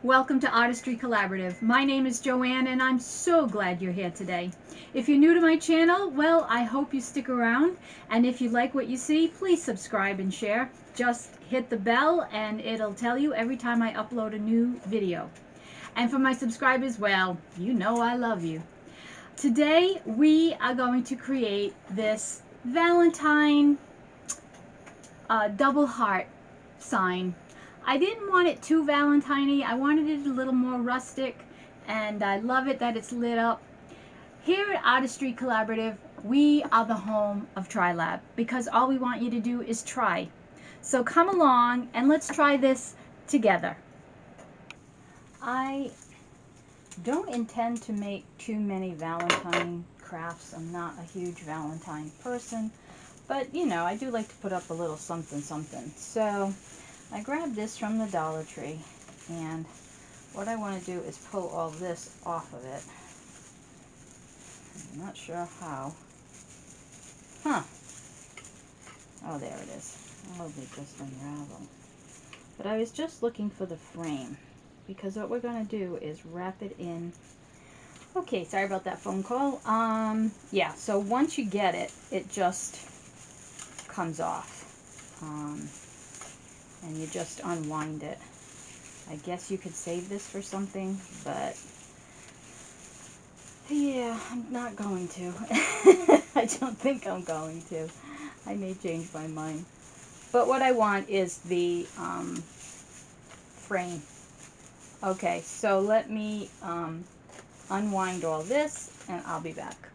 Welcome to Artistry Collaborative. My name is JoAnn and I'm so glad you're here today. If you're new to my channel, well, I hope you stick around. And if you like what you see, please subscribe and share. Just hit the bell and it'll tell you every time I upload a new video. And for my subscribers, well, you know I love you. Today we are going to create this Valentine double heart sign. I didn't want it too Valentine-y. I wanted it a little more rustic, and I love it that it's lit up. Here at Artistry Collaborative, we are the home of TriLab because all we want you to do is try. So come along and let's try this together. I don't intend to make too many Valentine crafts. I'm not a huge Valentine person, but you know, I do like to put up a little something something. So I grabbed this from the Dollar Tree, and what I want to do is pull all this off of it. I'm not sure how. Huh. Oh, there it is. Oh, they just unravel. But I was just looking for the frame, because what we're going to do is wrap it in. Okay, sorry about that phone call. Yeah, so once you get it, it just comes off. And you just unwind it. I guess you could save this for something, but yeah, I'm not going to. I don't think I'm going to. I may change my mind. But what I want is the frame. Okay, so let me unwind all this and I'll be back.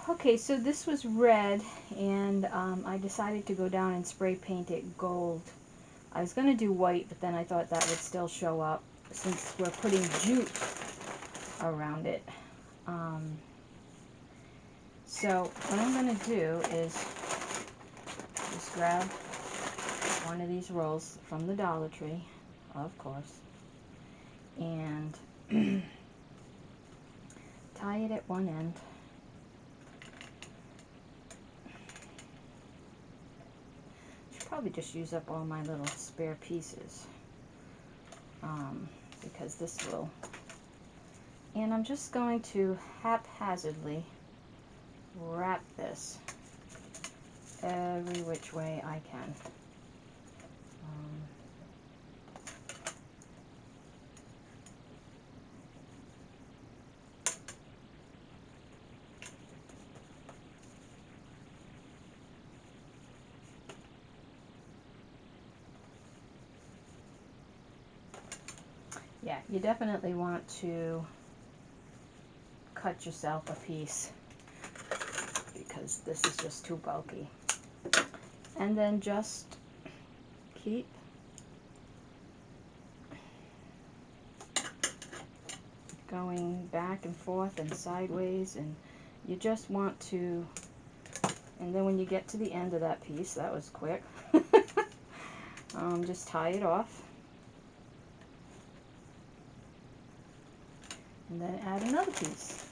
Okay, so this was red, and I decided to go down and spray paint it gold. I was going to do white, but then I thought that would still show up since we're putting jute around it. So what I'm going to do is just grab one of these rolls from the Dollar Tree, of course, and tie it at one end. Should probably just use up all my little spare pieces, because this will. And I'm just going to haphazardly wrap this every which way I can. Yeah, you definitely want to cut yourself a piece because this is just too bulky. And then just keep going back and forth and sideways, and you just want to, and then when you get to the end of that piece, that was quick, just tie it off. And then add another piece.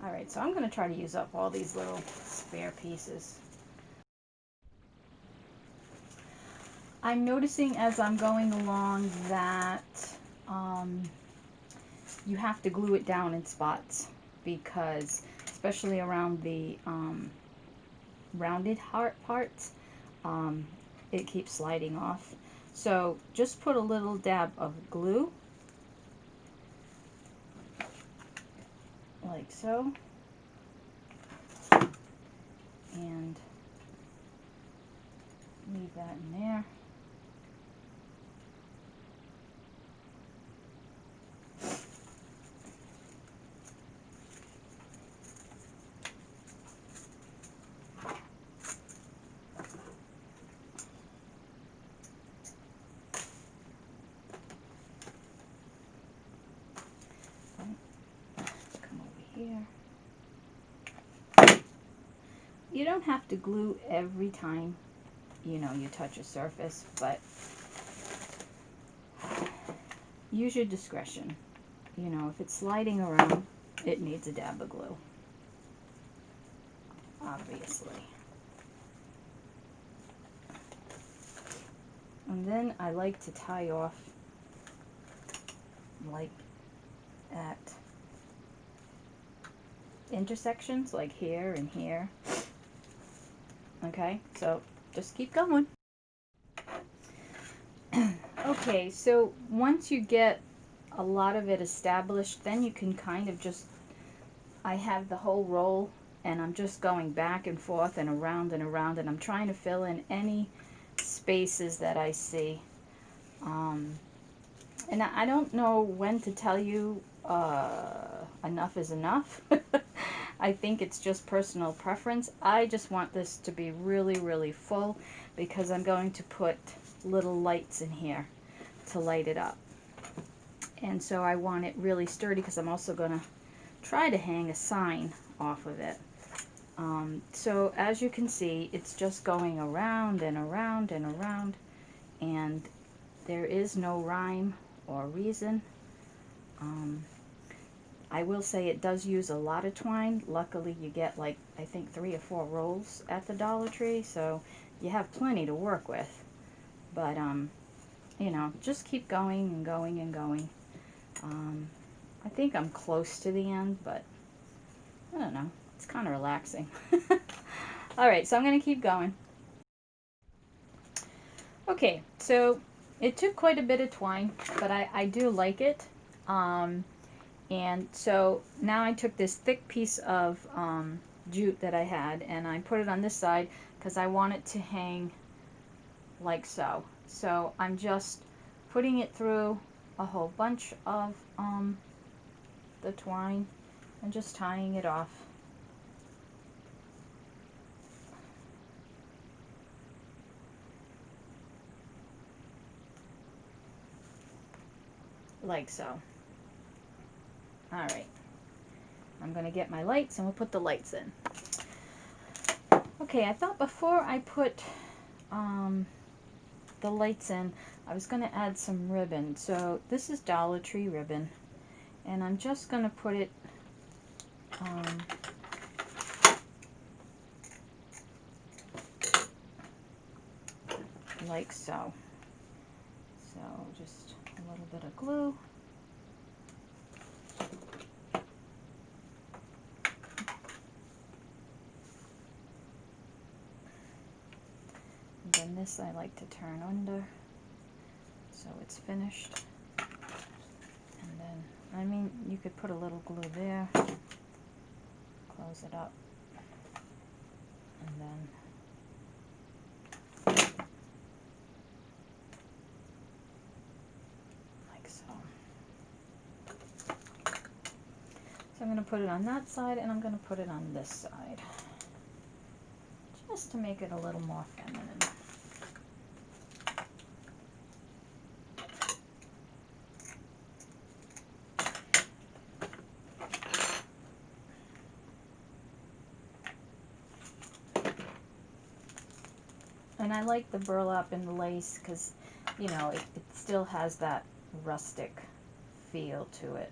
Alright, so I'm going to try to use up all these little spare pieces. I'm noticing as I'm going along that you have to glue it down in spots, because especially around the rounded heart parts, it keeps sliding off. So just put a little dab of glue, like so, and leave that in there. Come over here. You don't have to glue every time, you know, you touch a surface, but use your discretion. You know, if it's sliding around, it needs a dab of glue, obviously. And then I like to tie off like at intersections, like here and here. Okay, so just keep going. Okay, so once you get a lot of it established, then you can kind of just, I have the whole roll and I'm just going back and forth and around and around, and I'm trying to fill in any spaces that I see. And I don't know when to tell you enough is enough. I think it's just personal preference. I just want this to be really, really full because I'm going to put little lights in here to light it up. And so I want it really sturdy because I'm also going to try to hang a sign off of it. So as you can see, it's just going around and around and around, and there is no rhyme or reason. I will say it does use a lot of twine. Luckily you get like, I think 3 or 4 rolls at the Dollar Tree, so you have plenty to work with. But you know, just keep going and going and going. I think I'm close to the end, but I don't know, it's kind of relaxing. Alright, so I'm going to keep going. Okay, so it took quite a bit of twine, but I do like it. And so now I took this thick piece of jute that I had, and I put it on this side because I want it to hang like so. So I'm just putting it through a whole bunch of the twine and just tying it off. Like so. Alright. I'm going to get my lights and we'll put the lights in. Okay, I thought before I put the lights in, I was going to add some ribbon. So this is Dollar Tree ribbon, and I'm just going to put it like so. So just a little bit of glue. And then this I like to turn under so it's finished. And then, I mean, you could put a little glue there, close it up, and then like so. So I'm going to put it on that side, and I'm going to put it on this side, just to make it a little more feminine. And I like the burlap and the lace because, you know, it still has that rustic feel to it.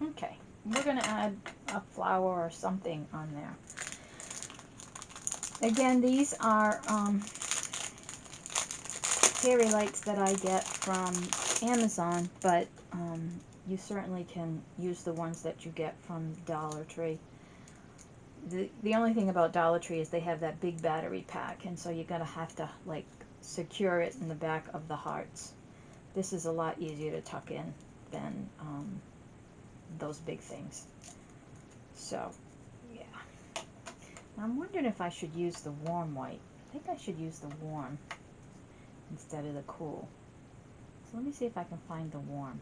Okay, we're going to add a flower or something on there. Again, these are fairy lights that I get from Amazon, but you certainly can use the ones that you get from Dollar Tree. The only thing about Dollar Tree is they have that big battery pack, and so you're going to have to like secure it in the back of the hearts. This is a lot easier to tuck in than those big things. So, yeah. I'm wondering if I should use the warm white. I think I should use the warm instead of the cool. So let me see if I can find the warm.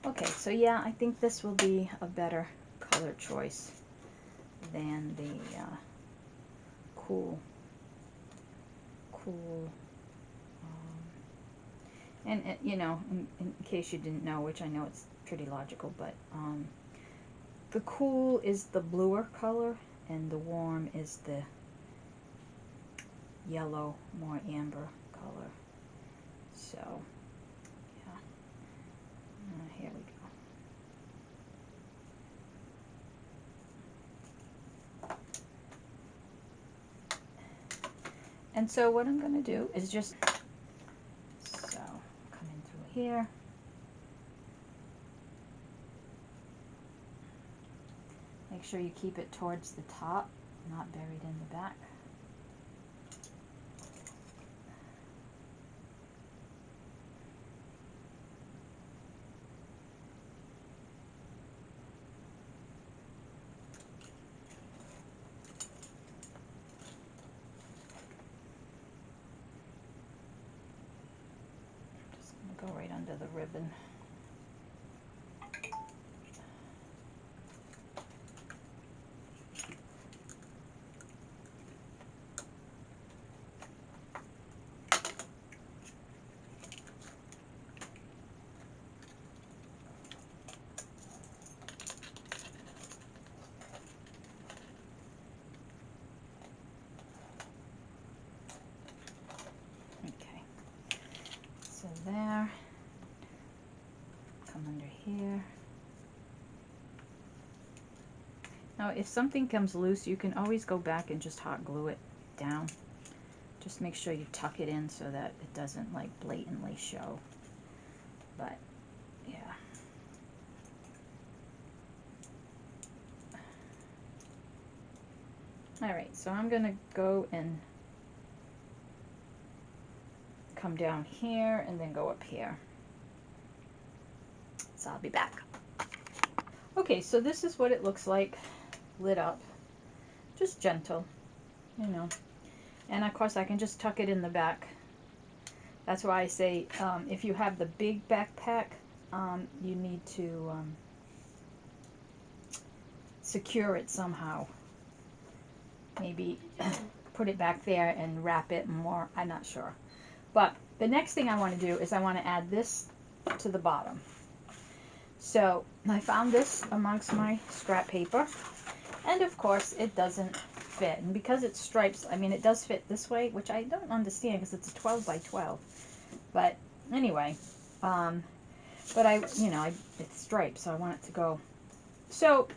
Okay, so yeah, I think this will be a better color choice than the cool. And you know, in case you didn't know, which I know it's pretty logical, but the cool is the bluer color, and the warm is the yellow, more amber color. So, yeah. Here we go. And so what I'm going to do is just, so come in through here. Make sure you keep it towards the top, not buried in the back. Just going to go right under the ribbon. So there, come under here. Now if something comes loose, you can always go back and just hot glue it down. Just make sure you tuck it in so that it doesn't like blatantly show. But yeah. Alright, so I'm gonna go and come down here and then go up here. So I'll be back. Okay, so this is what it looks like lit up. Just gentle, you know. And of course I can just tuck it in the back. That's why I say if you have the big backpack, you need to secure it somehow. Maybe put it back there and wrap it more. I'm not sure. But the next thing I want to do is I want to add this to the bottom. So I found this amongst my scrap paper, and of course it doesn't fit. And because it's stripes, I mean it does fit this way, which I don't understand because it's a 12 by 12. But anyway, but it's stripes, so I want it to go. So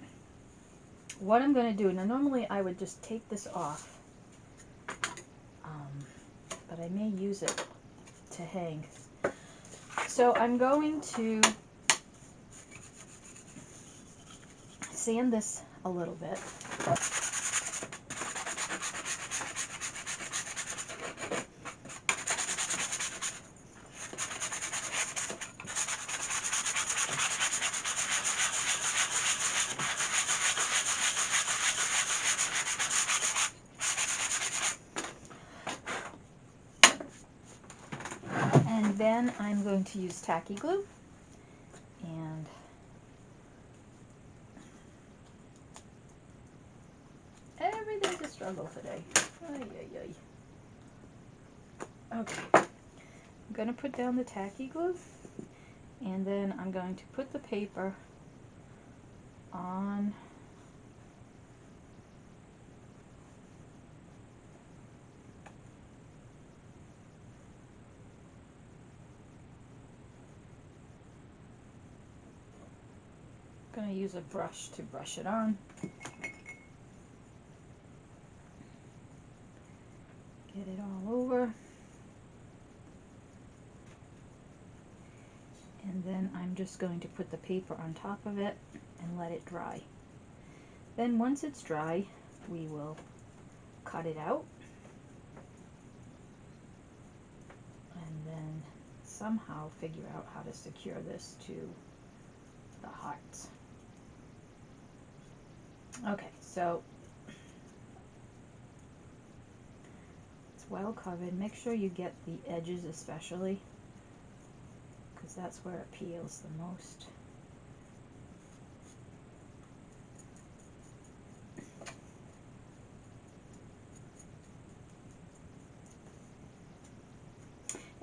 what I'm going to do, now normally I would just take this off, but I may use it to hang. So I'm going to sand this a little bit. And then I'm going to use tacky glue, and everything's a struggle today. Ay, ay, ay. Okay, I'm going to put down the tacky glue, and then I'm going to put the paper on going to use a brush to brush it on. Get it all over. And then I'm just going to put the paper on top of it and let it dry. Then once it's dry, we will cut it out. And then somehow figure out how to secure this to the hearts. Okay, so it's well covered. Make sure you get the edges especially, because that's where it peels the most.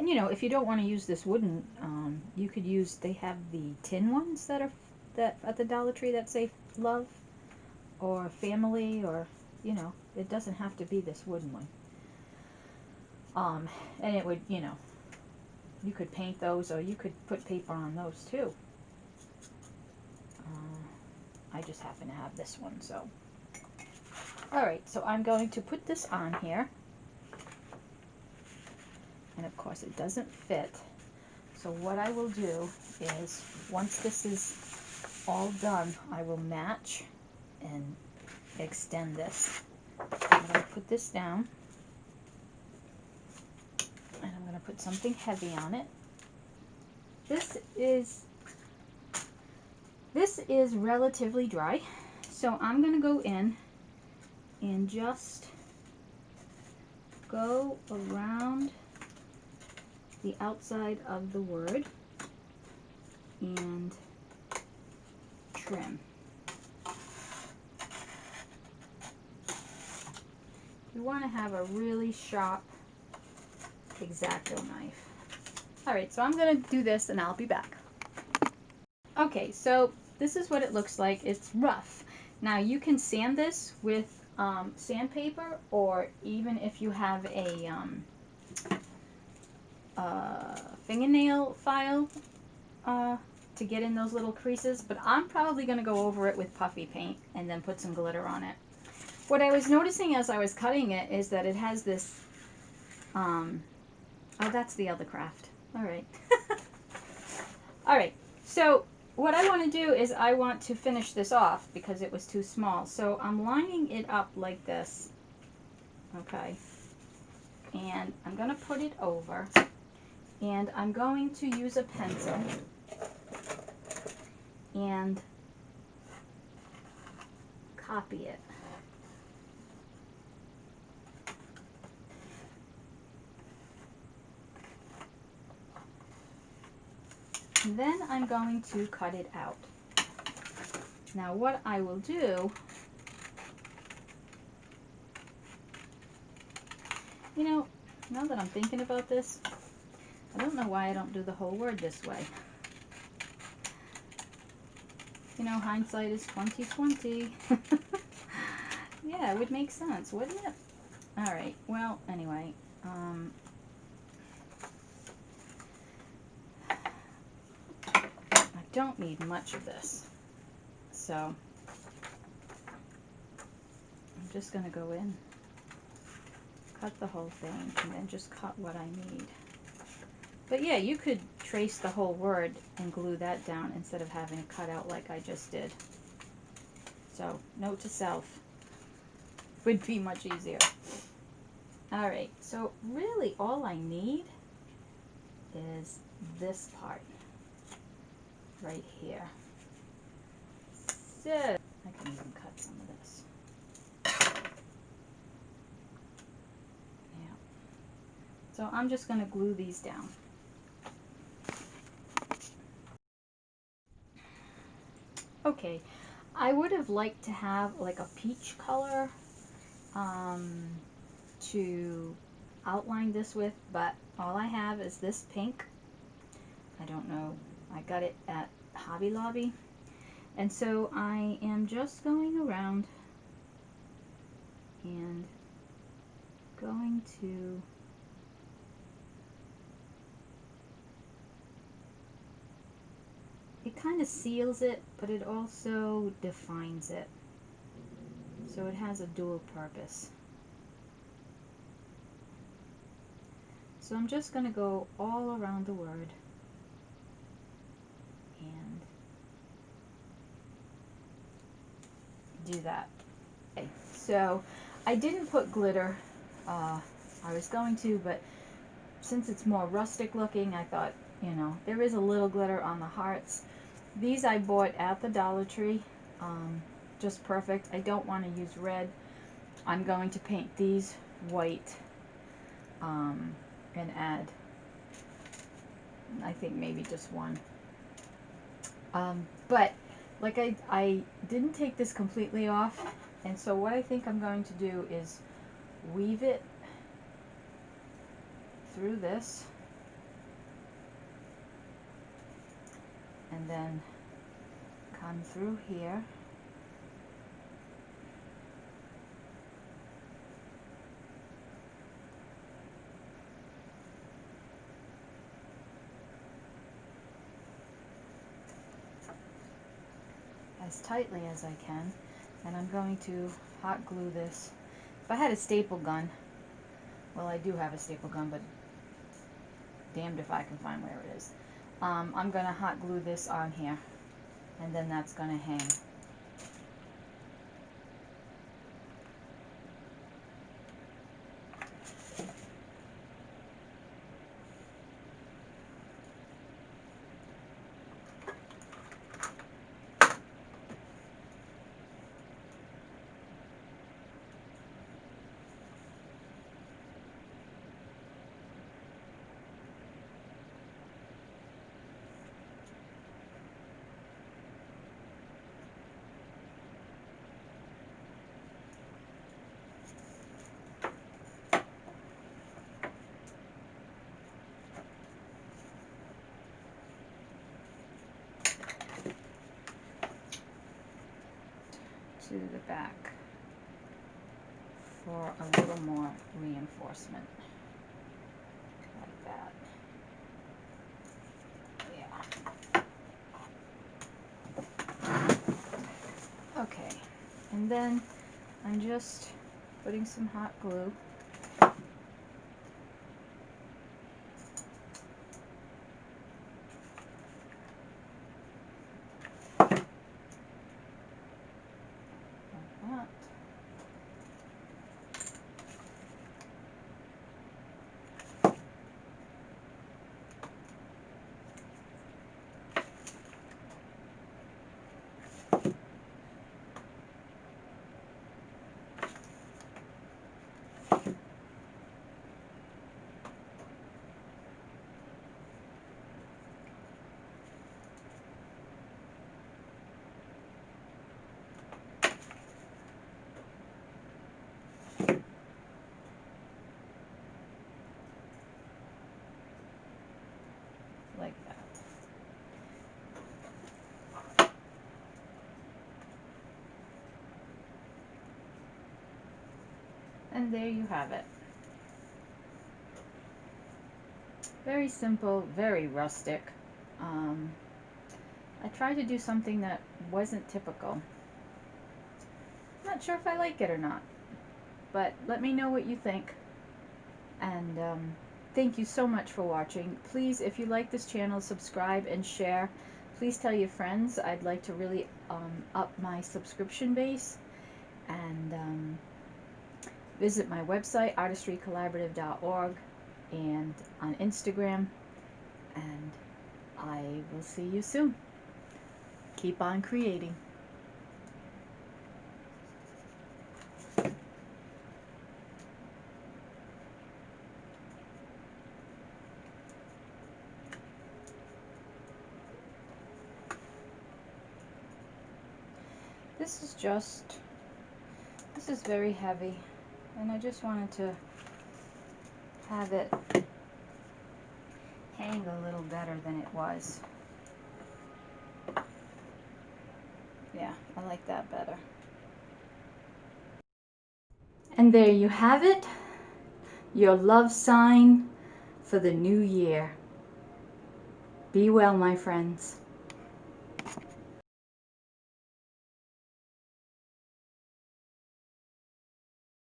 And you know, if you don't want to use this wooden, you could use, they have the tin ones that are that at the Dollar Tree that say love or family, or you know, it doesn't have to be this wooden one. And it would, you know, you could paint those, or you could put paper on those too. I just happen to have this one, so. Alright, so I'm going to put this on here. And of course it doesn't fit. So what I will do is, once this is all done, I will match and extend this. I'm going to put this down. And I'm going to put something heavy on it. This is relatively dry. So I'm going to go in and just go around the outside of the word and trim. You want to have a really sharp X-Acto knife. Alright, so I'm going to do this and I'll be back. Okay, so this is what it looks like. It's rough. Now you can sand this with sandpaper, or even if you have a fingernail file to get in those little creases, but I'm probably going to go over it with puffy paint and then put some glitter on it. What I was noticing as I was cutting it is that it has this, oh, that's the other craft. Alright. Alright, so what I want to do is I want to finish this off because it was too small. So I'm lining it up like this. Okay. And I'm going to put it over. And I'm going to use a pencil and copy it. And then I'm going to cut it out. Now what I will do, you know, now that I'm thinking about this, I don't know why I don't do the whole word this way. You know, hindsight is 20/20. Yeah, it would make sense, wouldn't it? Alright, well, anyway, I don't need much of this. So, I'm just going to go in, cut the whole thing, and then just cut what I need. But yeah, you could trace the whole word and glue that down instead of having it cut out like I just did. So, note to self, would be much easier. Alright, so really all I need is this part right here. So, I can even cut some of this. Yeah. So I'm just going to glue these down. Okay, I would have liked to have like a peach color to outline this with, but all I have is this pink. I don't know, I got it at Hobby Lobby. And so I am just going around and going to it kind of seals it, but it also defines it. So it has a dual purpose. So I'm just going to go all around the word and do that. Okay, so I didn't put glitter. I was going to, but since it's more rustic looking, I thought, you know, there is a little glitter on the hearts. These I bought at the Dollar Tree. Just perfect. I don't want to use red. I'm going to paint these white and add, I think maybe just one. But like I didn't take this completely off, and so what I think I'm going to do is weave it through this and then come through here. As tightly as I can, and I'm going to hot glue this. If I had a staple gun, well, I do have a staple gun, but damned if I can find where it is. I'm going to hot glue this on here, and then that's going to hang. To the back for a little more reinforcement, like that. Yeah. Okay, and then I'm just putting some hot glue. Like that. Like that. And there you have it. Very simple, very rustic. I tried to do something that wasn't typical. Not sure if I like it or not, but let me know what you think. And thank you so much for watching. Please, if you like this channel, subscribe and share. Please tell your friends. I'd like to really up my subscription base. And visit my website, artistrycollaborative.org, and on Instagram. And I will see you soon. Keep on creating. This is very heavy, and I just wanted to have it hang a little better than it was. Yeah, I like that better. And there you have it, your love sign for the new year. Be well, my friends.